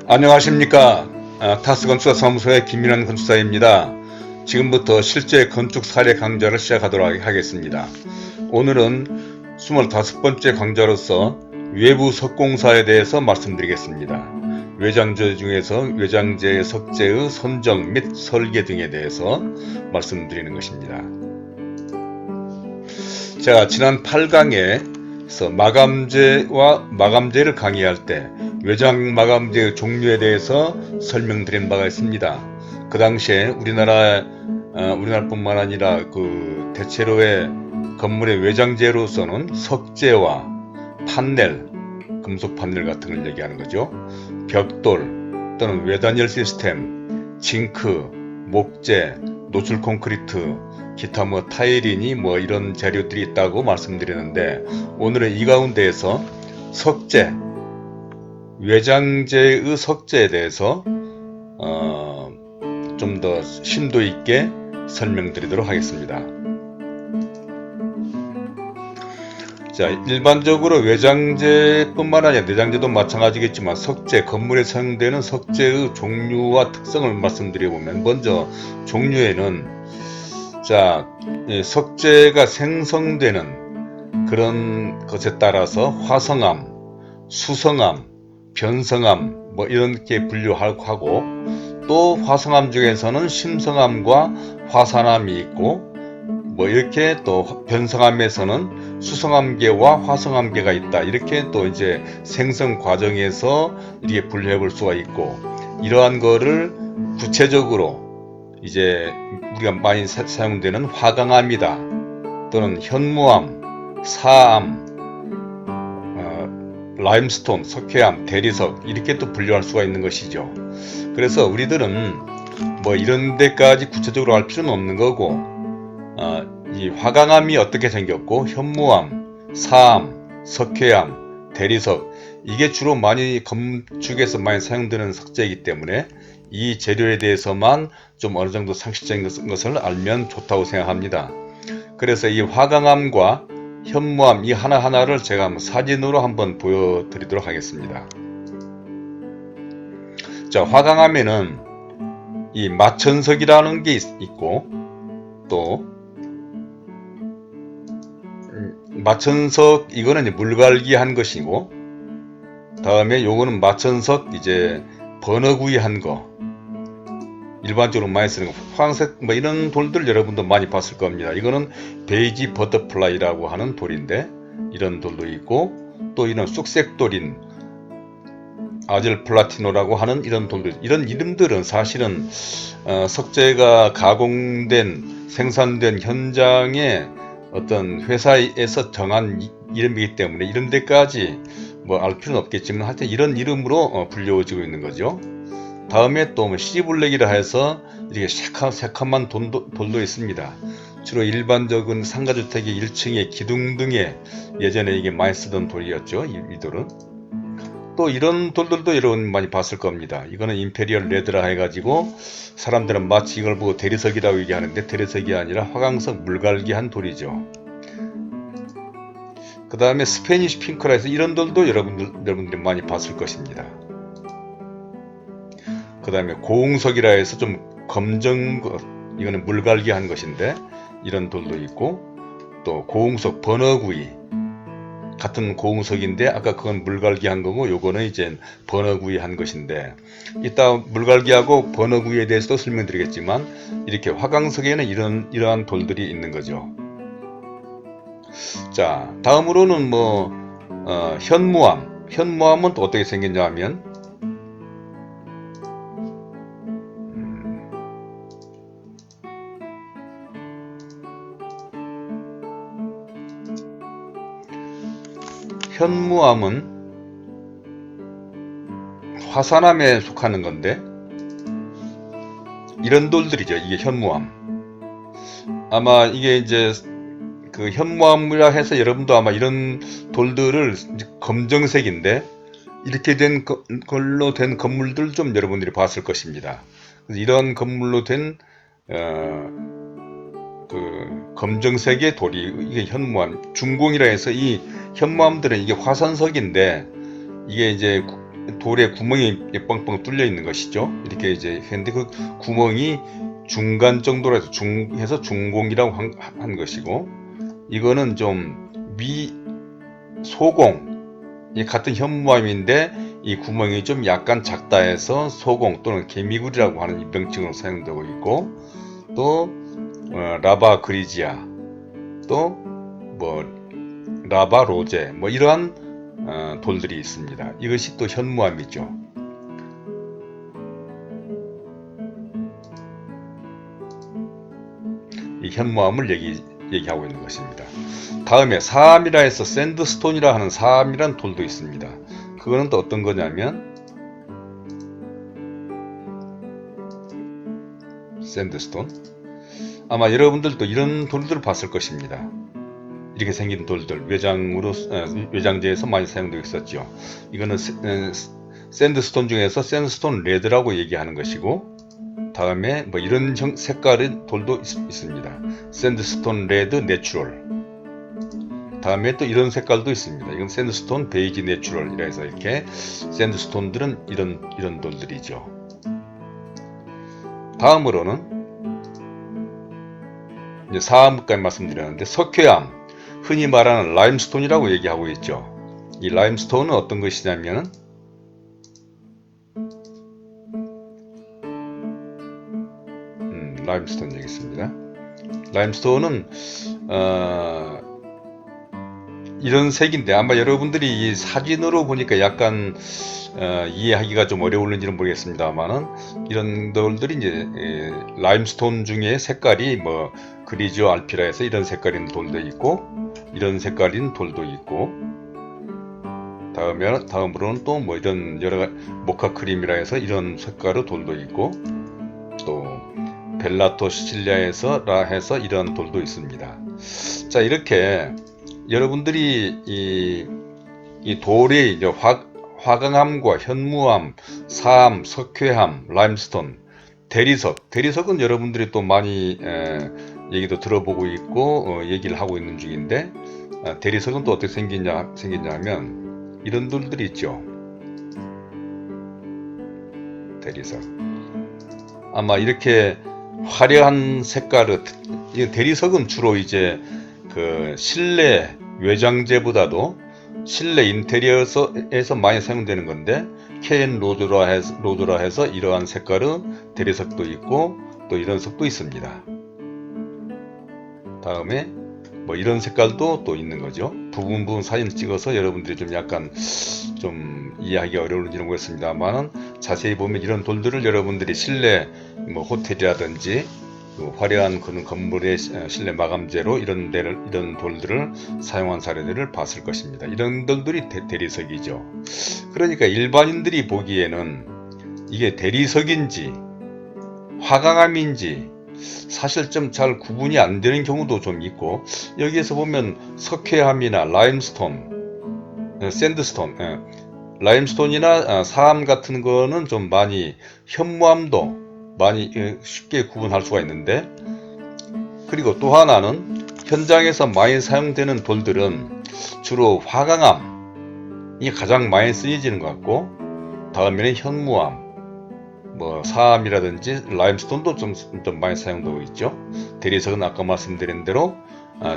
안녕하십니까. 타스건축사사무소의 김민환 건축사입니다. 지금부터 실제 건축 사례 강좌를 시작하도록 하겠습니다. 오늘은 25번째 강좌로서 외부 석공사에 대해서 말씀드리겠습니다. 외장재 중에서 외장재 석재의 선정 및 설계 등에 대해서 말씀드리는 것입니다. 제가 지난 8강에서 마감재와 마감재를 강의할 때 외장 마감재의 종류에 대해서 설명드린 바가 있습니다. 그 당시에 우리나라뿐만 아니라 대체로의 건물의 외장재로서는 석재와 판넬, 금속 판넬 같은 걸 얘기하는 거죠. 벽돌 또는 외단열 시스템, 징크, 목재, 노출 콘크리트, 기타 타일이니 이런 재료들이 있다고 말씀드리는데, 오늘은 이 가운데에서 석재, 외장재의 석재에 대해서 좀 더 심도 있게 설명드리도록 하겠습니다. 자, 일반적으로 외장재뿐만 아니라 내장재도 마찬가지겠지만 석재, 건물에 사용되는 석재의 종류와 특성을 말씀드려보면, 먼저 종류에는 석재가 생성되는 그런 것에 따라서 화성암, 수성암, 변성암 이렇게 분류하고, 또 화성암 중에서는 심성암과 화산암이 있고, 이렇게 또 변성암에서는 수성암계와 화성암계가 있다. 이렇게 또 이제 생성 과정에서 이렇게 분류해 볼 수가 있고, 이러한 거를 구체적으로 이제 우리가 많이 사용되는 화강암이다, 또는 현무암, 사암, 라임스톤, 석회암, 대리석, 이렇게 또 분류할 수가 있는 것이죠. 그래서 우리들은 이런 데까지 구체적으로 알 필요는 없는 거고, 이 화강암이 어떻게 생겼고, 현무암, 사암, 석회암, 대리석, 이게 주로 많이 건축에서 많이 사용되는 석재이기 때문에 이 재료에 대해서만 좀 어느 정도 상식적인 것을 알면 좋다고 생각합니다. 그래서 이 화강암과 현무암 이 하나하나를 제가 사진으로 한번 보여드리도록 하겠습니다. 자, 화강암에는 이 마천석이라는 게 있고, 또 마천석, 이거는 이제 물갈기 한 것이고, 다음에 요거는 마천석 이제 버너구이 한 거, 일반적으로 많이 쓰는 거, 황색 이런 돌들 여러분도 많이 봤을 겁니다. 이거는 베이지 버터플라이라고 하는 돌인데, 이런 돌도 있고, 또 이런 쑥색돌인 아젤 플라티노라고 하는 이런 돌들, 이런 이름들은 사실은 석재가 가공된, 생산된 현장에 어떤 회사에서 정한 이름이기 때문에 이런 데까지 알 필요는 없겠지만, 하여튼 이런 이름으로 불려지고 있는 거죠. 다음에 또 시블랙이라 해서 이렇게 새카만 돌도 있습니다. 주로 일반적인 상가주택의 1층의 기둥 등에 예전에 이게 많이 쓰던 돌이었죠. 이 돌은. 또 이런 돌들도 여러분 많이 봤을 겁니다. 이거는 임페리얼 레드라 해가지고 사람들은 마치 이걸 보고 대리석이라고 얘기하는데, 대리석이 아니라 화강석 물갈기 한 돌이죠. 그 다음에 스페니쉬 핑크라 해서 이런 돌도 여러분들이 많이 봤을 것입니다. 그 다음에 고웅석이라 해서 좀 검정 것, 이거는 물갈기 한 것인데 이런 돌도 있고, 또 고웅석 버너구이, 같은 고웅석인데 아까 그건 물갈기 한 거고 요거는 이제 버너구이 한 것인데, 이따 물갈기하고 버너구이에 대해서도 설명드리겠지만, 이렇게 화강석에는 이러한 돌들이 있는 거죠. 자, 다음으로는 현무암은 또 어떻게 생겼냐 하면, 현무암은 화산암에 속하는 건데, 이런 돌들이죠. 이게 현무암. 아마 이게 이제 그 현무암이라 해서 여러분도 아마 이런 돌들을 검정색인데 이렇게 된 걸로 된 건물들 좀 여러분들이 봤을 것입니다. 이런 건물로 된 그 검정색의 돌이 이게 현무암 중공이라 해서 이 현무암들은 이게 화산석인데 이게 이제 돌에 구멍이 뻥뻥 뚫려 있는 것이죠. 이렇게 이제 근데 그 구멍이 중간 정도로 해서 중공이라고 한 것이고, 이거는 좀 소공, 이 같은 현무암인데 이 구멍이 좀 약간 작다 해서 소공 또는 개미굴이라고 하는 명칭으로 사용되고 있고, 또 라바 그리지아, 또 뭐 라바 로제, 뭐 이러한 돌들이 있습니다. 이것이 또 현무암이죠. 이 현무암을 얘기하고 있는 것입니다. 다음에 사암이라 해서 샌드스톤이라 하는 사암이란 돌도 있습니다. 그거는 또 어떤 거냐면 샌드스톤, 아마 여러분들도 이런 돌들을 봤을 것입니다. 이렇게 생긴 돌들, 외장재에서 많이 사용되고 있었죠. 이거는 샌드스톤 중에서 샌드스톤 레드라고 얘기하는 것이고, 다음에 뭐 이런 색깔의 돌도 있습니다. 샌드스톤 레드 내추럴. 다음에 또 이런 색깔도 있습니다. 이건 샌드스톤 베이지 내추럴이라 해서 이렇게 샌드스톤들은 이런 돌들이죠. 다음으로는 이제 사암까지 말씀드렸는데, 석회암, 흔히 말하는 라임스톤이라고 얘기하고 있죠. 이 라임스톤은 어떤 것이냐면 라임스톤 얘기했습니다. 라임스톤은 이런 색인데, 아마 여러분들이 이 사진으로 보니까 약간 이해하기가 좀 어려울는지는 모르겠습니다만은, 이런 돌들이 이제 라임스톤 중에 색깔이 뭐 그리지오 알피라 해서 이런 색깔인 돌도 있고, 이런 색깔인 돌도 있고, 다음으로는 또 뭐 이런 여러 모카 크림이라 해서 이런 색깔의 돌도 있고, 또 벨라토 시칠리아에서라 해서 이런 돌도 있습니다. 자, 이렇게 여러분들이 이 돌의 이제 화강암과 현무암, 사암, 석회암, 라임스톤, 대리석은 여러분들이 또 많이 얘기도 들어보고 있고 얘기를 하고 있는 중인데, 대리석은 또 어떻게 생기냐면 이런 돌들이 있죠. 대리석. 아마 이렇게 화려한 색깔의 대리석은 주로 이제 그 실내 외장재보다도 실내 인테리어에서 많이 사용되는 건데, KN 로드라 해서 이러한 색깔의 대리석도 있고 또 이런 석도 있습니다. 다음에 뭐 이런 색깔도 또 있는 거죠. 부분 사진을 찍어서 여러분들이 좀 약간 좀 이해하기 어려울지는 모르겠습니다만은, 자세히 보면 이런 돌들을 여러분들이 실내 뭐 호텔이라든지 화려한 그런 건물의 실내 마감재로 이런 돌들을 사용한 사례들을 봤을 것입니다. 이런 돌들이 대리석이죠. 그러니까 일반인들이 보기에는 이게 대리석인지 화강암인지 사실 좀 잘 구분이 안 되는 경우도 좀 있고, 여기에서 보면 석회암이나 라임스톤, 샌드스톤, 라임스톤이나 사암 같은 거는 좀 많이, 현무암도 많이 쉽게 구분할 수가 있는데, 그리고 또 하나는 현장에서 많이 사용되는 돌들은 주로 화강암이 가장 많이 쓰여지는 것 같고, 다음에는 현무암, 뭐 사암이라든지 라임스톤도 좀 많이 사용되고 있죠. 대리석은 아까 말씀드린 대로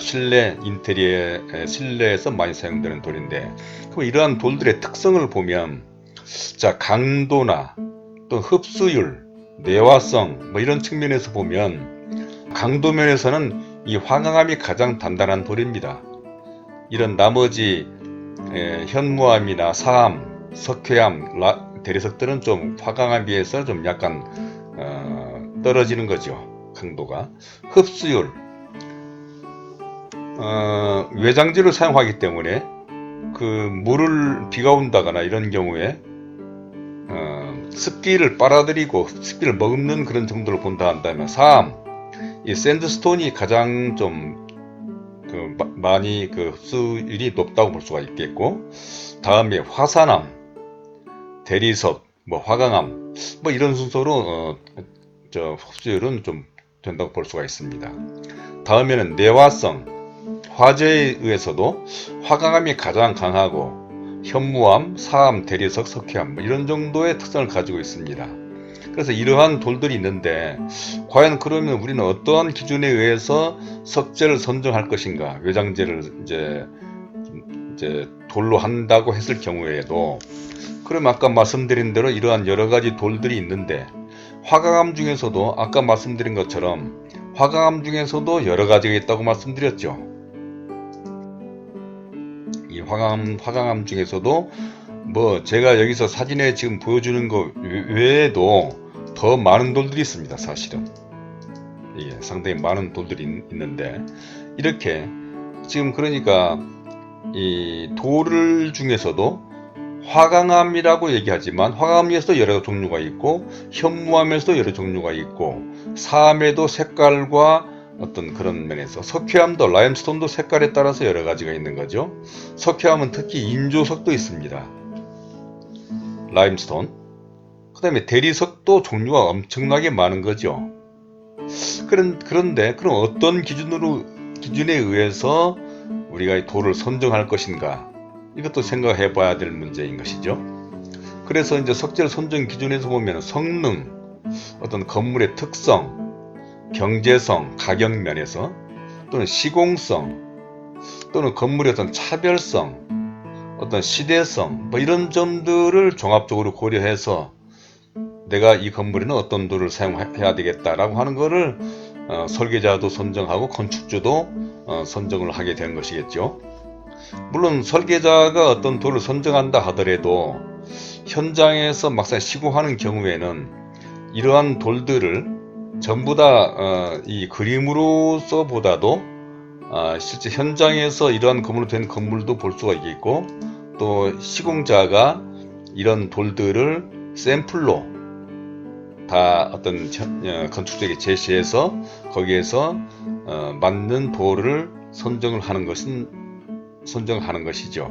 실내 인테리어 실내에서 많이 사용되는 돌인데, 그럼 이러한 돌들의 특성을 보면, 자, 강도나 또 흡수율, 내화성 뭐 이런 측면에서 보면 강도 면에서는 이 화강암이 가장 단단한 돌입니다. 이런 나머지 현무암이나 사암, 석회암, 대리석들은 좀 화강암에 비해서 좀 약간 떨어지는 거죠. 강도가. 흡수율, 외장재를 사용하기 때문에 그 물을 비가 온다거나 이런 경우에 습기를 빨아들이고 습기를 머금는 그런 정도를 본다 한다면, 사암, 이 샌드스톤이 가장 좀 많이 그 흡수율이 높다고 볼 수가 있겠고, 다음에 화산암, 대리석, 뭐 화강암, 뭐 이런 순서로 흡수율은 좀 된다고 볼 수가 있습니다. 다음에는 내화성, 화재에 의해서도 화강암이 가장 강하고 현무암, 사암, 대리석, 석회암 이런 정도의 특성을 가지고 있습니다. 그래서 이러한 돌들이 있는데 과연 그러면 우리는 어떠한 기준에 의해서 석재를 선정할 것인가, 외장재를 이제 돌로 한다고 했을 경우에도 그럼 아까 말씀드린 대로 이러한 여러 가지 돌들이 있는데 화강암 중에서도 아까 말씀드린 것처럼 화강암 중에서도 여러 가지가 있다고 말씀드렸죠. 이 화강암 중에서도 뭐 제가 여기서 사진에 지금 보여주는 것 외에도 더 많은 돌들이 있습니다. 사실은 상당히 많은 돌들이 있는데 이렇게 지금 그러니까 이 돌 중에서도 화강암이라고 얘기하지만 화강암에서도 여러 종류가 있고 현무암에서도 여러 종류가 있고 사암에도 색깔과 어떤 그런 면에서 석회암도 라임스톤도 색깔에 따라서 여러 가지가 있는 거죠. 석회암은 특히 인조석도 있습니다. 라임스톤. 그 다음에 대리석도 종류가 엄청나게 많은 거죠. 그런데 그럼 어떤 기준에 의해서 우리가 돌을 선정할 것인가? 이것도 생각해 봐야 될 문제인 것이죠. 그래서 이제 석재 선정 기준에서 보면 성능, 어떤 건물의 특성, 경제성, 가격 면에서 또는 시공성, 또는 건물의 어떤 차별성, 어떤 시대성, 뭐 이런 점들을 종합적으로 고려해서 내가 이 건물에는 어떤 돌을 사용해야 되겠다라고 하는 거를 설계자도 선정하고 건축주도 선정을 하게 된 것이겠죠. 물론 설계자가 어떤 돌을 선정한다 하더라도 현장에서 막상 시공하는 경우에는 이러한 돌들을 전부 다 이 그림으로서 보다도 실제 현장에서 이러한 건물로 된 건물도 볼 수가 있겠고 또 시공자가 이런 돌들을 샘플로 다 어떤 건축적에 제시해서 거기에서 맞는 돌을 선정하는 것이죠.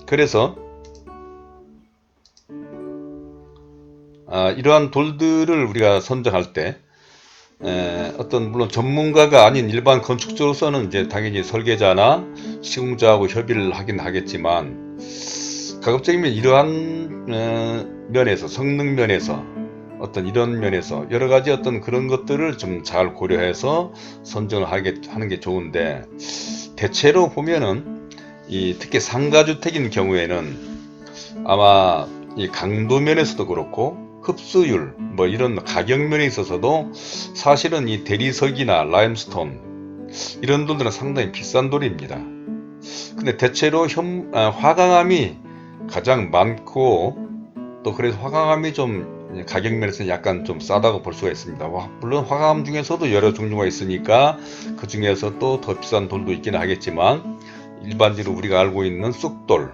그래서 이러한 돌들을 우리가 선정할 때 어떤 물론 전문가가 아닌 일반 건축주로서는 이제 당연히 설계자나 시공자하고 협의를 하긴 하겠지만 가급적이면 이러한 면에서 성능 면에서 어떤 이런 면에서 여러 가지 어떤 그런 것들을 좀 잘 고려해서 선정을 하는 게 좋은데 대체로 보면은 특히 상가주택인 경우에는 아마 이 강도 면에서도 그렇고 흡수율 뭐 이런 가격 면에 있어서도 사실은 이 대리석이나 라임스톤 이런 돌들은 상당히 비싼 돌입니다. 근데 대체로 화강암이 가장 많고 또 그래서 화강암이 좀 가격 면에서 약간 좀 싸다고 볼 수가 있습니다. 물론 화강암 중에서도 여러 종류가 있으니까 그 중에서 또 더 비싼 돌도 있기는 하겠지만 일반적으로 우리가 알고 있는 쑥돌,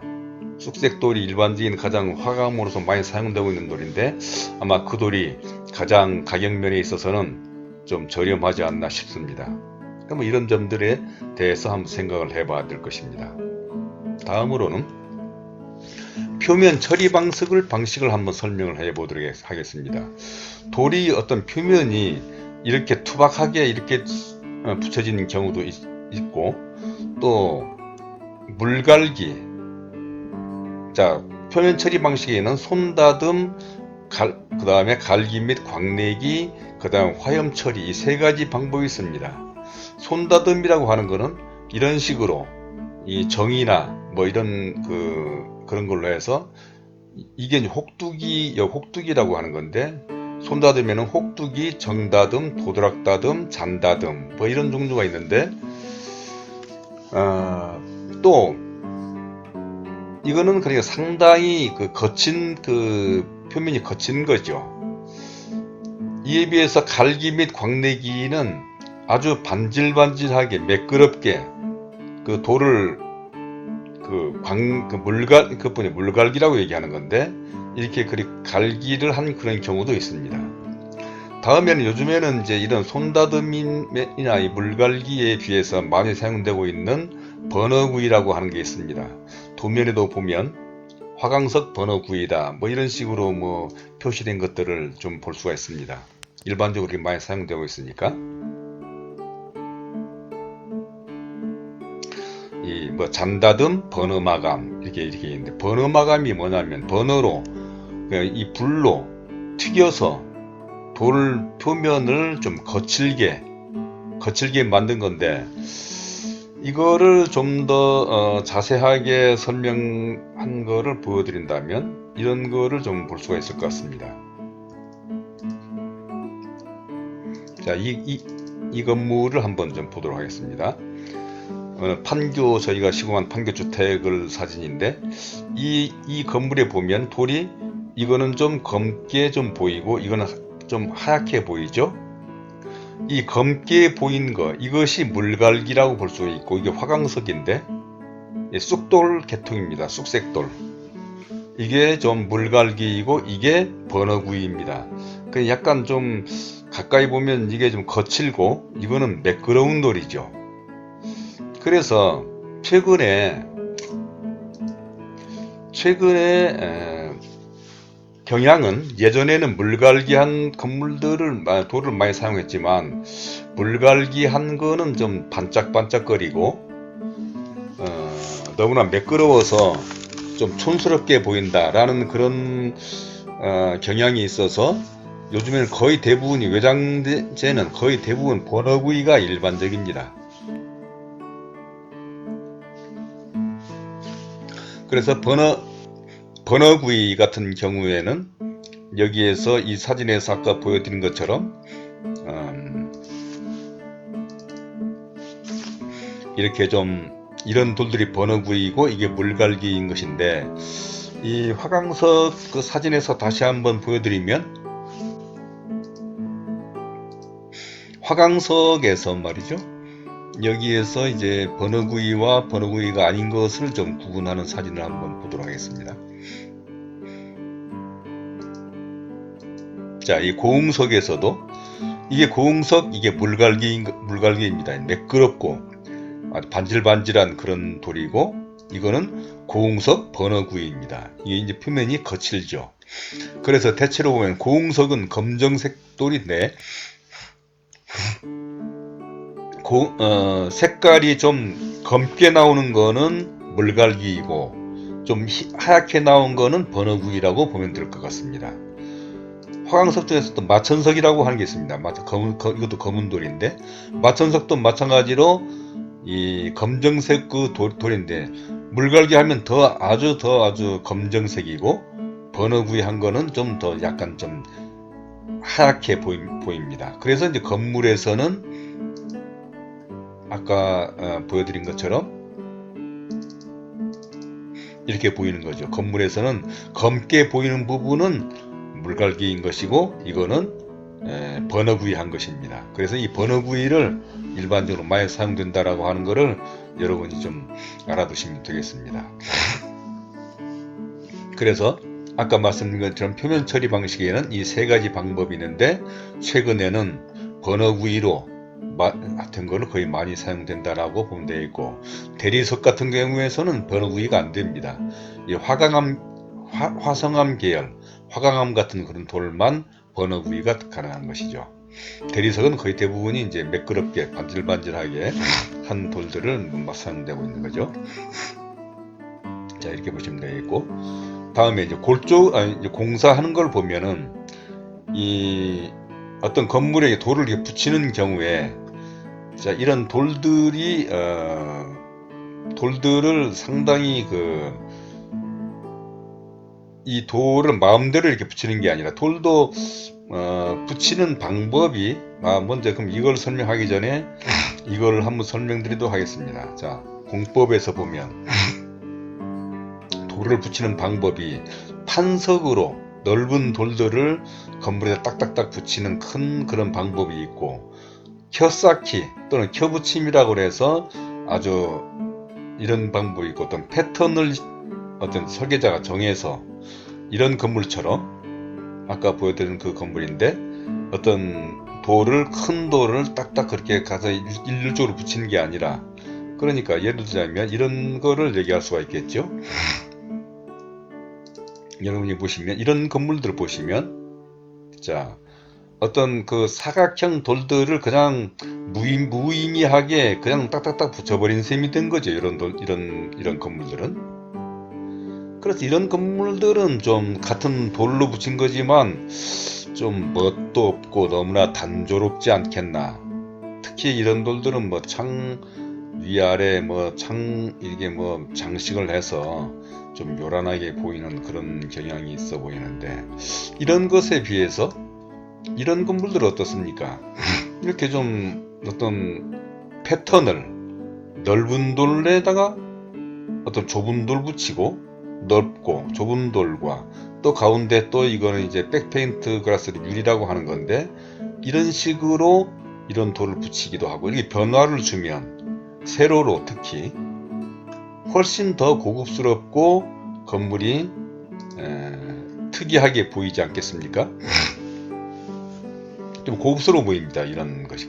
쑥색돌이 일반적인 가장 화강암으로서 많이 사용되고 있는 돌인데 아마 그 돌이 가장 가격 면에 있어서는 좀 저렴하지 않나 싶습니다. 그럼 이런 점들에 대해서 한번 생각을 해봐야 될 것입니다. 다음으로는 표면 처리 방식을 한번 설명을 해보도록 하겠습니다. 돌이 어떤 표면이 이렇게 투박하게 이렇게 붙여지는 경우도 있고 또 물갈기, 자 표면 처리 방식에는 손다듬, 그 다음에 갈기 및 광내기, 그 다음 화염 처리 이 세 가지 방법이 있습니다. 손다듬이라고 하는 것은 이런 식으로 이 정이나 뭐 이런 그런 걸로 해서 이게 혹두기라고 하는 건데 손다듬에는 혹두기, 정다듬, 도드락다듬, 잔다듬 뭐 이런 종류가 있는데 또 이거는 그러니까 상당히 거친 표면이 거친 거죠. 이에 비해서 갈기 및 광내기는 아주 반질반질하게 매끄럽게 그 돌을 물갈기라고 얘기하는 건데 이렇게 갈기를 한 그런 경우도 있습니다. 다음에는 요즘에는 이제 이런 손다듬이나 이 물갈기에 비해서 많이 사용되고 있는 버너구이라고 하는 게 있습니다. 도면에도 보면 화강석 버너구이다 뭐 이런 식으로 뭐 표시된 것들을 좀 볼 수가 있습니다. 일반적으로 이렇게 많이 사용되고 있으니까. 이 뭐 잔다듬, 버너마감 이렇게 있는데, 버너마감이 뭐냐면 버너로 이 불로 튀겨서 돌 표면을 좀 거칠게 만든 건데, 이거를 좀 더 자세하게 설명한 거를 보여드린다면 이런 거를 좀 볼 수가 있을 것 같습니다. 자, 이 건물을 한번 좀 보도록 하겠습니다. 판교, 저희가 시공한 판교 주택을 사진인데, 이 건물에 보면 돌이, 이거는 좀 검게 좀 보이고 이거는 좀 하얗게 보이죠. 이 검게 보이는 거, 이것이 물갈기라고 볼 수 있고, 이게 화강석인데 쑥돌 계통입니다. 쑥색돌. 이게 좀 물갈기이고 이게 버너구이입니다. 그 약간 좀 가까이 보면 이게 좀 거칠고 이거는 매끄러운 돌이죠. 그래서 최근에 경향은, 예전에는 물갈기한 건물들을 돌을 많이 사용했지만, 물갈기한 거는 좀 반짝반짝거리고 너무나 매끄러워서 좀 촌스럽게 보인다라는 그런 경향이 있어서, 요즘에는 거의 대부분이, 외장재는 거의 대부분 버너구이가 일반적입니다. 그래서 버너구이 같은 경우에는 여기에서 이 사진에서 아까 보여드린 것처럼 이렇게 좀 이런 돌들이 버너구이고 이게 물갈기인 것인데, 이 화강석 그 사진에서 다시 한번 보여드리면, 화강석에서 말이죠, 여기에서 이제 버너구이와 버너구이가 아닌 것을 좀 구분하는 사진을 한번 보도록 하겠습니다. 자, 이 고흥석에서도 이게 고흥석, 이게 물갈기입니다. 매끄럽고 아주 반질반질한 그런 돌이고, 이거는 고흥석 버너구이입니다. 이게 이제 표면이 거칠죠. 그래서 대체로 보면 고흥석은 검정색 돌인데, 색깔이 좀 검게 나오는 거는 물갈기이고 좀 하얗게 나온 거는 버너구이라고 보면 될 것 같습니다. 화강석 중에서도 마천석이라고 하는 게 있습니다. 이것도 검은 돌인데, 마천석도 마찬가지로 이 검정색 그 돌인데, 물갈기 하면 아주 검정색이고, 버너구이 한 거는 좀 더 약간 좀 하얗게 보입니다. 그래서 이제 건물에서는 아까 보여드린 것처럼 이렇게 보이는 거죠. 건물에서는 검게 보이는 부분은 물갈기인 것이고, 이거는 버너구이 한 것입니다. 그래서 이 버너구이를 일반적으로 많이 사용된다라고 하는 것을 여러분이 좀 알아두시면 되겠습니다. 그래서 아까 말씀드린 것처럼 표면 처리 방식에는 이 세 가지 방법이 있는데, 최근에는 버너구이로 같은 거는 거의 많이 사용된다라고 보면 되어 있고, 대리석 같은 경우에서는 버너구이가 안 됩니다. 이 화성암 계열, 화강암 같은 그런 돌만 버너구이가 가능한 것이죠. 대리석은 거의 대부분이 이제 매끄럽게 반질반질하게 한 돌들을 사용되고 있는 거죠. 자, 이렇게 보시면 되겠고, 다음에 이제 이제 공사하는 걸 보면은, 이 어떤 건물에 돌을 이렇게 붙이는 경우에, 자, 이런 돌들을 상당히 이 돌을 마음대로 이렇게 붙이는 게 아니라, 돌도 붙이는 방법이, 먼저 그럼 이걸 설명하기 전에 이걸 한번 설명드리도록 하겠습니다. 자, 공법에서 보면 돌을 붙이는 방법이, 판석으로 넓은 돌들을 건물에 딱딱딱 붙이는 큰 그런 방법이 있고, 켜쌓기 또는 켜붙임이라고 해서 아주 이런 방법이 있고, 어떤 패턴을 어떤 설계자가 정해서, 이런 건물처럼 아까 보여드린 그 건물인데, 어떤 큰 돌을 딱딱 그렇게 가서 일률적으로 붙이는 게 아니라, 그러니까 예를 들자면 이런 거를 얘기할 수가 있겠죠. 여러분이 보시면, 이런 건물들을 보시면, 자, 어떤 그 사각형 돌들을 그냥 무의미하게 그냥 딱딱딱 붙여버린 셈이 된 거죠. 이런 건물들은. 그래서 이런 건물들은 좀 같은 돌로 붙인 거지만 좀 멋도 없고 너무나 단조롭지 않겠나. 특히 이런 돌들은 뭐 창 위아래 이게 뭐 장식을 해서 좀 요란하게 보이는 그런 경향이 있어 보이는데, 이런 것에 비해서 이런 건물들은 어떻습니까? 이렇게 좀 어떤 패턴을 넓은 돌에다가 어떤 좁은 돌 붙이고, 넓고 좁은 돌과 또 가운데 또 이거는 이제 백페인트 글라스를 유리라고 하는 건데, 이런 식으로 이런 돌을 붙이기도 하고, 이렇게 변화를 주면 세로로 특히 훨씬 더 고급스럽고 건물이 특이하게 보이지 않겠습니까? 좀 고급스러워 보입니다. 이런 것이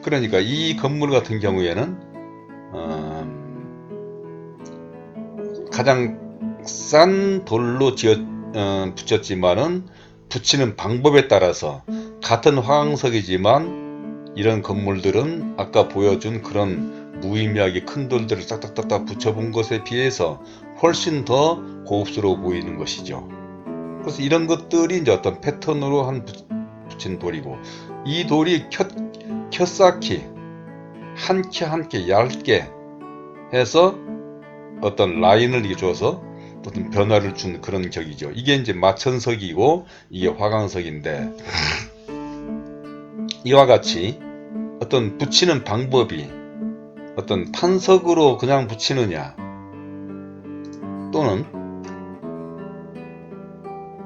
그러니까 이 건물 같은 경우에는 가장 싼 돌로 붙였지만은 붙이는 방법에 따라서 같은 화강석이지만 이런 건물들은 아까 보여준 그런 무의미하게 큰 돌들을 딱딱딱딱 붙여본 것에 비해서 훨씬 더 고급스러워 보이는 것이죠. 그래서 이런 것들이 이제 어떤 패턴으로 붙인 돌이고, 이 돌이 켜쌓기 한 켜 한 켜 얇게 해서 어떤 라인을 줘서 어떤 변화를 준 그런 격이죠. 이게 이제 마천석이고 이게 화강석인데, 이와 같이 어떤 붙이는 방법이 어떤 탄석으로 그냥 붙이느냐, 또는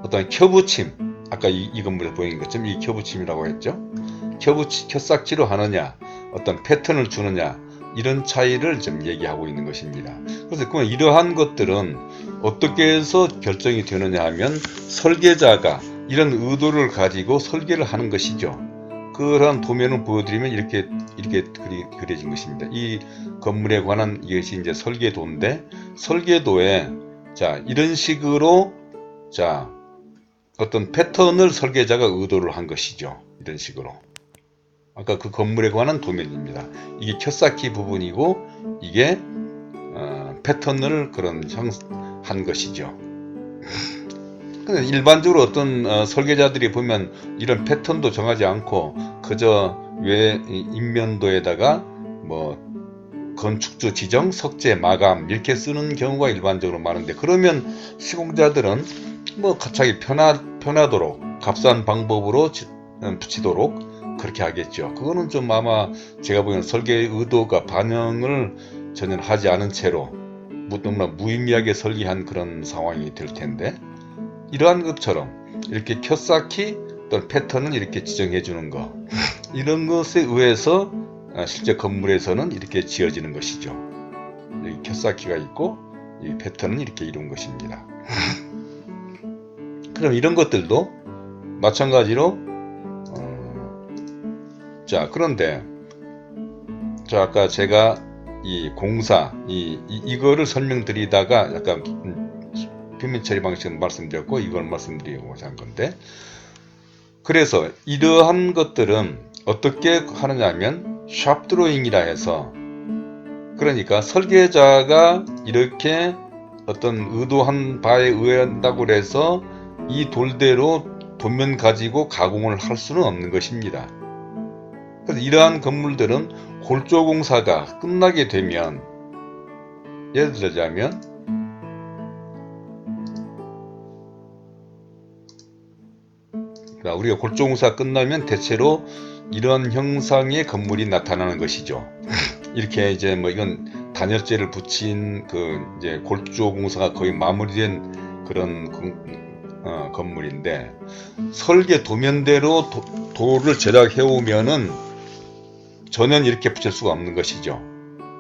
어떤 켜붙임, 아까 이 건물에 보이는 것처럼 이 켜붙임이라고 했죠. 켜싹지로 하느냐, 어떤 패턴을 주느냐, 이런 차이를 좀 얘기하고 있는 것입니다. 그래서 그러면 이러한 것들은 어떻게 해서 결정이 되느냐 하면 설계자가 이런 의도를 가지고 설계를 하는 것이죠. 그러한 도면을 보여드리면 이렇게 그려진 것입니다. 이 건물에 관한 이것이 이제 설계도인데, 설계도에 자 이런 식으로 자 어떤 패턴을 설계자가 의도를 한 것이죠. 이런 식으로. 아까 그 건물에 관한 도면입니다. 이게 켜쌓기 부분이고 이게 패턴을 한 것이죠. 일반적으로 어떤 설계자들이 보면 이런 패턴도 정하지 않고 그저 인면도에다가 뭐 건축주 지정, 석재, 마감 이렇게 쓰는 경우가 일반적으로 많은데, 그러면 시공자들은 뭐 자기 편하도록 값싼 방법으로 붙이도록 그렇게 하겠죠. 그거는 좀 아마 제가 보기에는 설계 의도가 반영을 전혀 하지 않은 채로 너무나 무의미하게 설계한 그런 상황이 될 텐데, 이러한 것처럼 이렇게 켜쌓기 또는 패턴을 이렇게 지정해 주는 거, 이런 것에 의해서 실제 건물에서는 이렇게 지어지는 것이죠. 여기 켜쌓기가 있고 이 패턴은 이렇게 이룬 것입니다. 그럼 이런 것들도 마찬가지로 자 그런데 아까 제가 이 공사 이거를 설명드리다가 약간 표면 처리 방식을 말씀드렸고 이걸 말씀드리고자 한 건데, 그래서 이러한 것들은 어떻게 하느냐 하면 샵 드로잉이라 해서, 그러니까 설계자가 이렇게 어떤 의도한 바에 의한다고 해서 이 돌대로 도면 가지고 가공을 할 수는 없는 것입니다. 그래서 이러한 건물들은 골조공사가 끝나게 되면, 예를 들자면 우리가 골조공사 끝나면 대체로 이런 형상의 건물이 나타나는 것이죠. 이렇게 이제 뭐 이건 단열재를 붙인 이제 골조공사가 거의 마무리된 그런 건물인데, 설계 도면대로 돌을 제작해 오면은 전혀 이렇게 붙일 수가 없는 것이죠.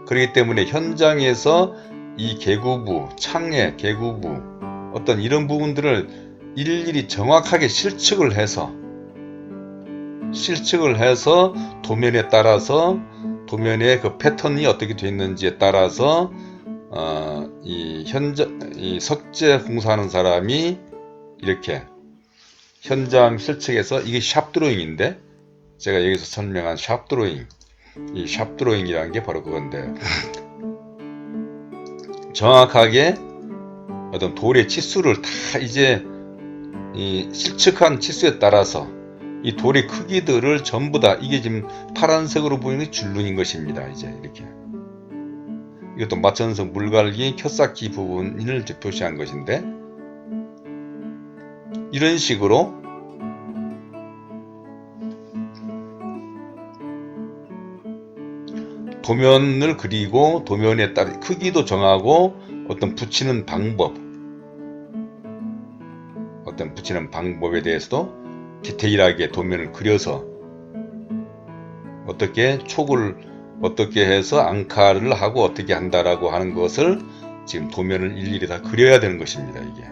그렇기 때문에 현장에서 이 개구부, 창의 개구부 어떤 이런 부분들을 일일이 정확하게 실측을 해서 도면에 따라서 도면의 그 패턴이 어떻게 되어 있는지에 따라서 이 석재 공사하는 사람이 이렇게 현장 실측에서 이게 샵 드로잉인데 제가 여기서 설명한 샵 드로잉, 이 샵 드로잉이라는 게 바로 그건데 정확하게 어떤 돌의 치수를 다 이제 이 실측한 치수에 따라서 이 돌의 크기들을 전부 다 이게 지금 파란색으로 보이는 줄눈인 것입니다. 이제 이렇게 이것도 마천석 물갈기 켜쌓기 부분을 표시한 것인데 이런 식으로 도면을 그리고 도면에 따라 크기도 정하고 어떤 붙이는 방법, 어떤 붙이는 방법에 대해서도 디테일하게 도면을 그려서 어떻게 촉을 어떻게 해서 앙카를 하고 어떻게 한다라고 하는 것을 지금 도면을 일일이 다 그려야 되는 것입니다. 이게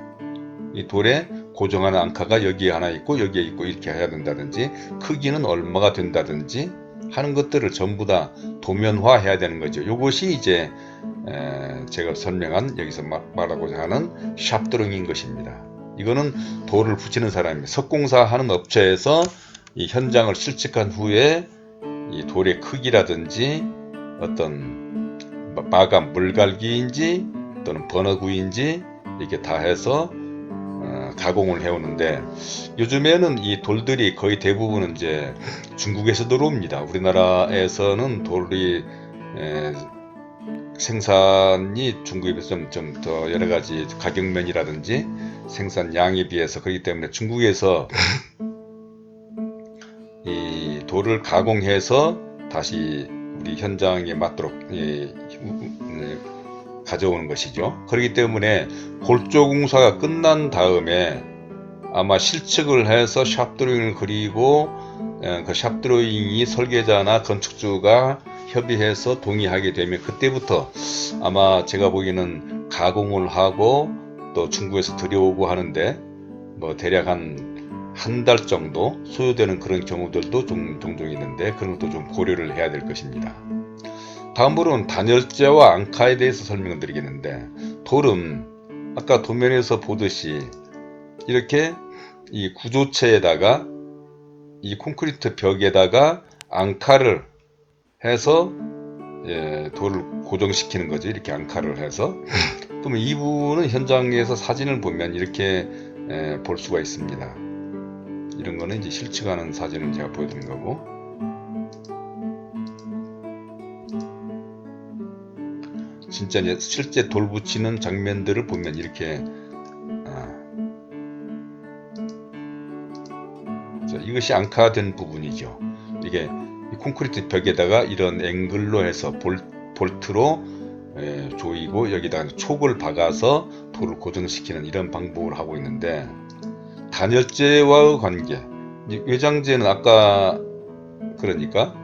이 돌에 고정하는 앙카가 여기에 하나 있고 여기에 있고 이렇게 해야 된다든지 크기는 얼마가 된다든지 하는 것들을 전부 다 도면화 해야 되는 거죠. 이것이 이제 제가 설명한 여기서 말하고자 하는 샵 드로잉인 것입니다. 이거는 돌을 붙이는 사람이 석공사 하는 업체에서 이 현장을 실측한 후에 이 돌의 크기라든지 어떤 마감 물갈기인지 또는 버너구이인지 이렇게 다 해서 가공을 해오는데 요즘에는 이 돌들이 거의 대부분은 이제 중국에서 들어옵니다. 우리나라에서는 돌이 생산이 중국에 비해서 좀 더 여러 가지 가격면이라든지 생산량에 비해서 그렇기 때문에 중국에서 이 돌을 가공해서 다시 우리 현장에 맞도록 가져오는 것이죠. 그렇기 때문에 골조공사가 끝난 다음에 아마 실측을 해서 샵 드로잉을 그리고 그 샵 드로잉이 설계자나 건축주가 협의해서 동의하게 되면 그때부터 아마 제가 보기에는 가공을 하고 또 중국에서 들여오고 하는데 뭐 대략 한 달 정도 소요되는 그런 경우들도 종종 있는데 그런 것도 좀 고려를 해야 될 것입니다. 다음으로는 단열재와 앙카에 대해서 설명을 드리겠는데 돌은 아까 도면에서 보듯이 이렇게 이 구조체에다가 이 콘크리트 벽에다가 앙카를 해서 돌을 고정시키는 거죠. 이렇게 앙카를 해서 그러면 이 부분은 현장에서 사진을 보면 이렇게 볼 수가 있습니다. 이런 거는 이제 실측하는 사진을 제가 보여드린 거고 진짜 이제 실제 돌 붙이는 장면들을 보면 이렇게 이것이 앙카된 부분이죠. 이게 콘크리트 벽에다가 이런 앵글로 해서 볼트로 조이고 여기다가 촉을 박아서 돌을 고정시키는 이런 방법을 하고 있는데 단열재와의 관계 외장재는 아까 그러니까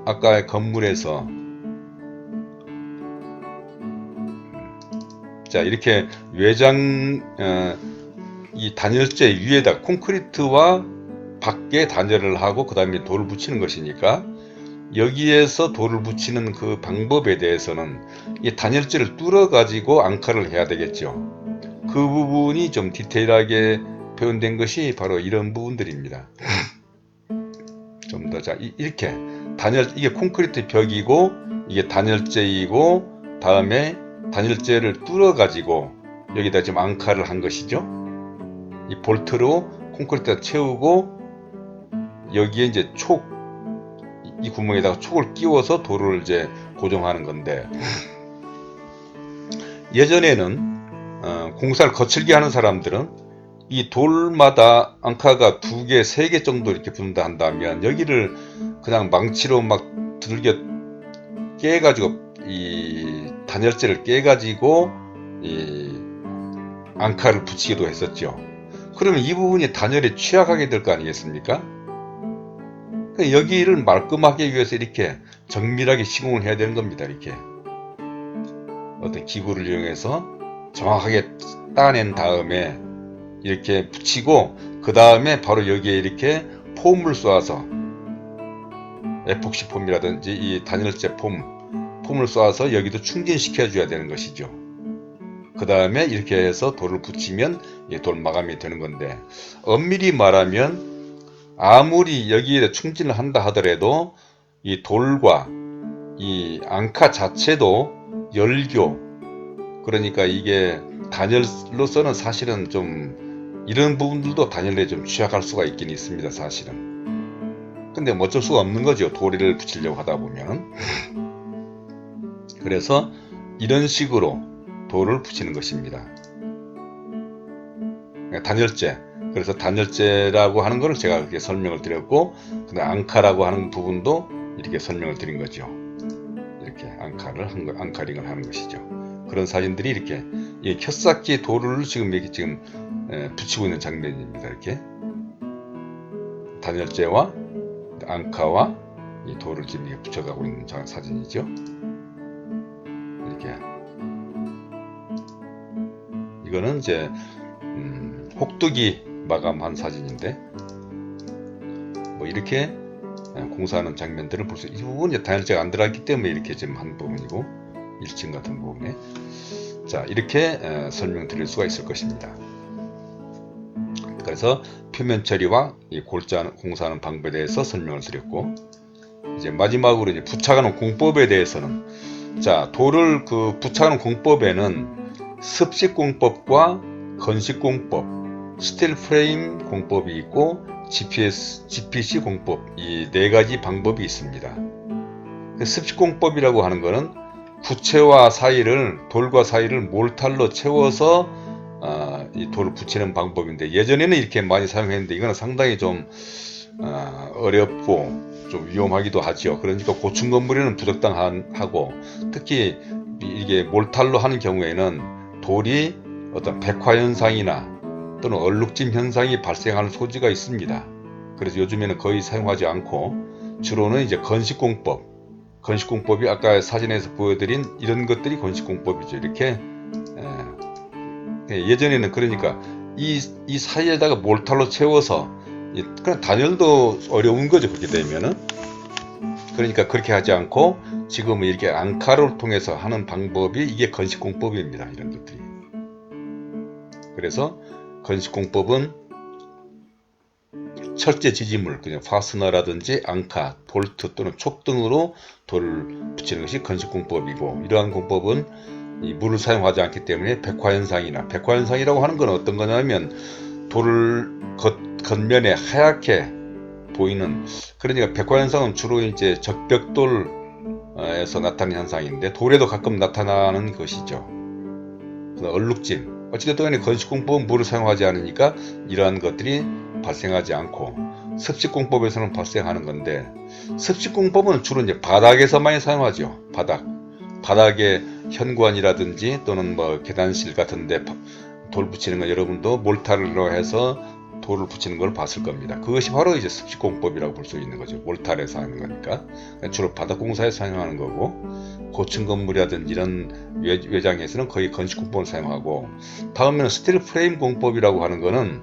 아까의 건물에서 자 이렇게 외장 이 단열재 위에다 콘크리트와 밖에 단열을 하고 그 다음에 돌을 붙이는 것이니까 여기에서 돌을 붙이는 그 방법에 대해서는 이 단열재를 뚫어 가지고 앙카를 해야 되겠죠. 그 부분이 좀 디테일하게 표현된 것이 바로 이런 부분들입니다. 좀 더 자 이렇게 이게 콘크리트 벽이고 이게 단열재이고 다음에 단열재를 뚫어 가지고 여기다 지금 앙카를 한 것이죠. 이 볼트로 콘크리트를 채우고 여기에 이제 이 구멍에다가 촉을 끼워서 돌을 이제 고정하는 건데 예전에는 공사를 거칠게 하는 사람들은 이 돌마다 앙카가 2개, 3개 정도 이렇게 붙는다 한다면 여기를 그냥 망치로 막 두들겨 깨가지고 이 단열재를 깨가지고 이 앙카를 붙이기도 했었죠. 그러면 이 부분이 단열에 취약하게 될 거 아니겠습니까? 여기를 말끔하게 하기 위해서 이렇게 정밀하게 시공을 해야 되는 겁니다. 이렇게 어떤 기구를 이용해서 정확하게 따낸 다음에 이렇게 붙이고 그 다음에 바로 여기에 이렇게 폼을 쏘아서 에폭시 폼이라든지 이 단열재 폼을 쏘아서 여기도 충진시켜 줘야 되는 것이죠. 그 다음에 이렇게 해서 돌을 붙이면 돌 마감이 되는 건데, 엄밀히 말하면 아무리 여기에 충진을 한다 하더라도 이 돌과 이 앙카 자체도 열교, 그러니까 이게 단열로서는 사실은 좀 이런 부분들도 단열에 좀 취약할 수가 있긴 있습니다, 사실은. 근데 뭐 어쩔 수가 없는 거죠, 도리를 붙이려고 하다 보면. 그래서 이런 식으로 돌을 붙이는 것입니다. 단열재. 그래서 단열재라고 하는 것을 제가 그렇게 설명을 드렸고, 근데 앙카라고 하는 부분도 이렇게 설명을 드린 거죠. 이렇게 앙카링을 하는 것이죠. 그런 사진들이 이렇게 켰삭지 돌을 지금 붙이고 있는 장면입니다. 이렇게 단열재와 앙카와 이 돌을 지금 이렇게 붙여가고 있는 사진이죠. 이렇게 이거는 이제 혹두기 마감한 사진인데, 뭐 이렇게 공사하는 장면들을 볼 수, 이 부분은 이제 단열재가 안 들어갔기 때문에 이렇게 지금 한 부분이고, 1층 같은 부분에. 자, 이렇게 설명드릴 수가 있을 것입니다. 그래서 표면 처리와 이 골자 공사하는 방법에 대해서 설명을 드렸고, 이제 마지막으로 이제 부착하는 공법에 대해서는, 자, 돌을 부착하는 공법에는 습식 공법과 건식 공법, 스틸 프레임 공법이 있고 GPC 공법, 이 네 가지 방법이 있습니다. 습식 공법이라고 하는 것은 부채와 사이를, 돌과 사이를 몰탈로 채워서 이 돌을 붙이는 방법인데, 예전에는 이렇게 많이 사용했는데 이거는 상당히 좀 어렵고 좀 위험하기도 하죠. 그러니까 고층 건물에는 부적당하고, 특히 이게 몰탈로 하는 경우에는 돌이 어떤 백화 현상이나 또는 얼룩짐 현상이 발생하는 소지가 있습니다. 그래서 요즘에는 거의 사용하지 않고, 주로는 이제 건식공법이 아까 사진에서 보여드린 이런 것들이 건식공법이죠. 이렇게 예전에는 그러니까 이 사이에다가 몰탈로 채워서, 그냥 단열도 어려운 거죠, 그렇게 되면은. 그러니까 그렇게 하지 않고 지금은 이렇게 앙카를 통해서 하는 방법이, 이게 건식공법입니다. 이런 것들이. 그래서 건식공법은 철제 지지물, 그냥 파스너라든지 앙카, 볼트 또는 촉 등으로 돌을 붙이는 것이 건식공법이고, 이러한 공법은 이 물을 사용하지 않기 때문에 백화현상이라고 하는 건 어떤 거냐면, 돌을 겉면에 하얗게 보이는, 그러니까 백화현상은 주로 이제 적벽돌에서 나타나는 현상인데, 돌에도 가끔 나타나는 것이죠. 얼룩짐. 어찌됐든 간에 건식공법은 물을 사용하지 않으니까 이러한 것들이 발생하지 않고, 습식공법에서는 발생하는 건데, 습식공법은 주로 이제 바닥에서 많이 사용하죠. 바닥에 현관이라든지 또는 뭐 계단실 같은데 돌 붙이는 거, 여러분도 몰탈로 해서 돌을 붙이는 걸 봤을 겁니다. 그것이 바로 이제 습식공법이라고 볼 수 있는 거죠. 몰탈에서 하는 거니까. 주로 바닥공사에 사용하는 거고, 고층 건물이라든지 이런 외장에서는 거의 건식공법을 사용하고, 다음에는 스틸 프레임 공법이라고 하는 거는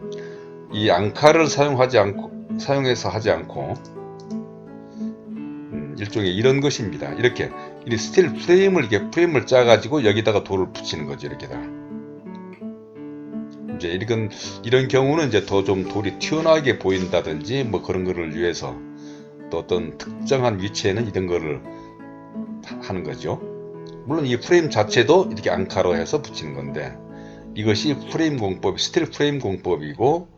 이 앙카를 사용해서 하지 않고, 일종의 이런 것입니다. 이렇게 이 스틸 프레임을 짜가지고 여기다가 돌을 붙이는 거죠. 이렇게다. 이제 이런 경우는 이제 더 좀 돌이 튀어나오게 보인다든지 뭐 그런 거를 위해서, 또 어떤 특정한 위치에는 이런 거를 하는 거죠. 물론 이 프레임 자체도 이렇게 앙카로 해서 붙이는 건데, 이것이 스틸 프레임 공법이고,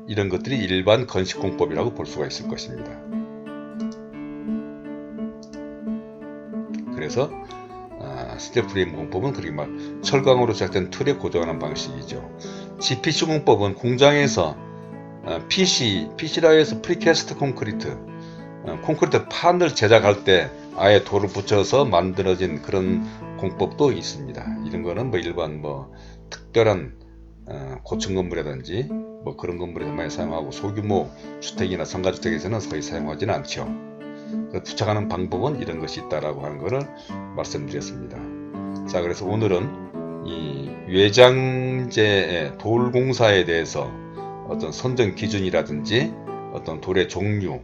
이런 것들이 일반 건식 공법이라고 볼 수가 있을 것입니다. 그래서 스틸 프레임 공법은 그렇게 막 철강으로 제작된 틀에 고정하는 방식이죠. GPC 공법은 공장에서 PC라 해서 프리캐스트 콘크리트 판을 제작할 때 아예 돌을 붙여서 만들어진 그런 공법도 있습니다. 이런 거는 뭐 일반 뭐 특별한 고층 건물이라든지 뭐 그런 건물에서 많이 사용하고, 소규모 주택이나 상가주택에서는 거의 사용하지는 않죠. 부착하는 방법은 이런 것이 있다라고 하는 것을 말씀드렸습니다. 자, 그래서 오늘은 이 외장재의 돌 공사에 대해서 어떤 선정 기준이라든지 어떤 돌의 종류,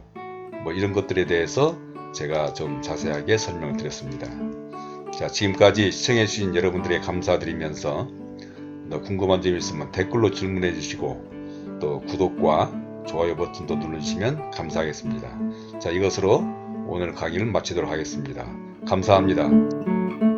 뭐 이런 것들에 대해서 제가 좀 자세하게 설명을 드렸습니다. 자, 지금까지 시청해주신 여러분들에 감사드리면서 또 궁금한 점이 있으면 댓글로 질문해 주시고 또 구독과 좋아요 버튼도 눌러주시면 감사하겠습니다. 자, 이것으로 오늘 강의를 마치도록 하겠습니다. 감사합니다.